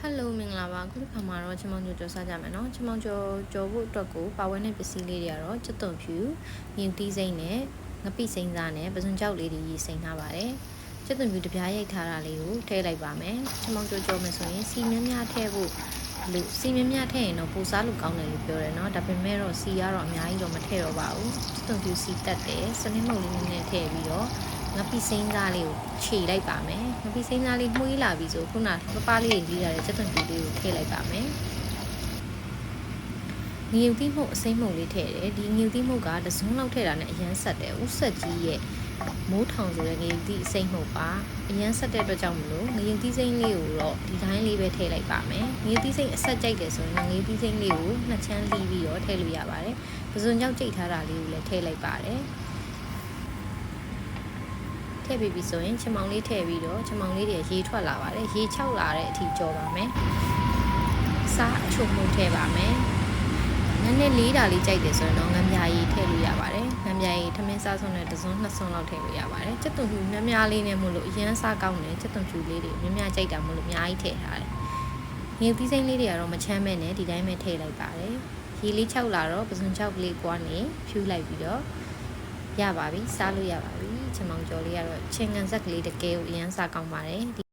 Hello မင်္ဂလာပါခုတစ်ခါမှာတော့ချမောင်ကျော်ကြော်စားကြမယ်နော်ချမောင်ကျော်ကြော်ဖို့အတွက်ကိုပါဝဲနဲ့ပစ္စည်းလေးတွေကတော့ကျွတ်သွန်ဖြူမြင်းတီးစိမ့်နဲ့ငပိစိမ့်စားနဲ့ပစွန်ကြောက်လေးတွေရေးစိမ့်ထားပါတယ်ကျွတ်သွန်ဖြူတပြားရိုက်ထားတာလေးကိုထည့်လိုက်ပါမယ်ချမောင်ကျော်ကြော်မယ်ဆိုရင်စီမြများထည့်ဖို့လို့စီမြများထည့်ရင်တော့ပိုစားလို့ကောင်းတယ်လို့ပြောတယ်နော်ဒါပေမဲ့တော့စီကတော့အများကြီးတော့မထည့်တော့ပါဘူးကျွတ်သွန်ဖြူစီတက်တယ်စနစ်မုတ်လေးနဲ့ထည့်ပြီးတော့ငပိစိမ့်သားလေးကိုခြေလိုက်ပါမယ်ငပိစိမ့်သားလေးမှုေးလာပြီဆိုခုနပပလေးတွေလေးရတဲ့ချက်သွန်ပြူလေးကိုထည့်လိုက်ပါမယ်ငြူတိမှုအစိမ့်မှုလေးထည့်တယ်ဒီငြူတိမှုကတစုံလောက်ထည့်တာနဲ့အရန်ဆက်တယ်ဥဆက်ကြီးရဲ့မိုးထောင်ဆိုတဲ့ငြူတိအစိမ့်မှုပါအရန်ဆက်တဲ့အတွက်ကြောင့်မလို့ငြူတိစိမ့်လေးကိုတော့ဒီတိုင်းလေးပဲထည့်လိုက်ပါမယ်ငြူတိစိမ့်အဆက်ကြိုက်တယ်ဆိုရင်ငြူတိစိမ့်လေးကိုနှစ်ချမ်းလှီးပြီးတော့ထည့်လို့ရပါတယ်ပစွန်ကြောက်ကြိတ်ထားတာလေးကိုလည်းထည့်လိုက်ပါတယ်ထည့်ပြီးဆိုရင်ချမောင်လေးထည့်ပြီးတော့ချမောင်လေးတွေရေထွက်လာပါတယ်ရေချောက်လာတဲ့အထိကြော်ပါမယ်စားအချို့မှုထည့်ပါမယ်နည်းနည်းလေးတာလေးကြိုက်တယ်ဆိုရင်တော့ငမ်းပြားကြီးထည့်လို့ရပါတယ်ငမ်းပြားကြီးထမင်းစားဆုံးနဲ့တစ်စုံနှစ်စုံလောက်ထည့်လို့ရပါတယ်ချက်သွန်ဖြူများများလေးနဲ့မို့လို့အရန်စားကောင်းတယ်ချက်သွန်ဖြူလေးတွေများများကြိုက်တာမို့လို့အများကြီးထည့်ထားတယ်ငရုတ်သီးစိမ့်လေးတွေကတော့မချမ်းမဲ့နဲ့ဒီတိုင်းပဲထည့်လိုက်ပါတယ်ရေလေးချောက်လာတော့ပစွန်ချောက်ကလေးကွာနေဖြူလိုက်ပြီးတော့ရပါပြီစားလို့ရပါပြီချမောင်ကျော်လေးကတော့ချင်းကန်ဆက်ကလေးတကယ်ကိုအရန်စားကောင်းပါတယ်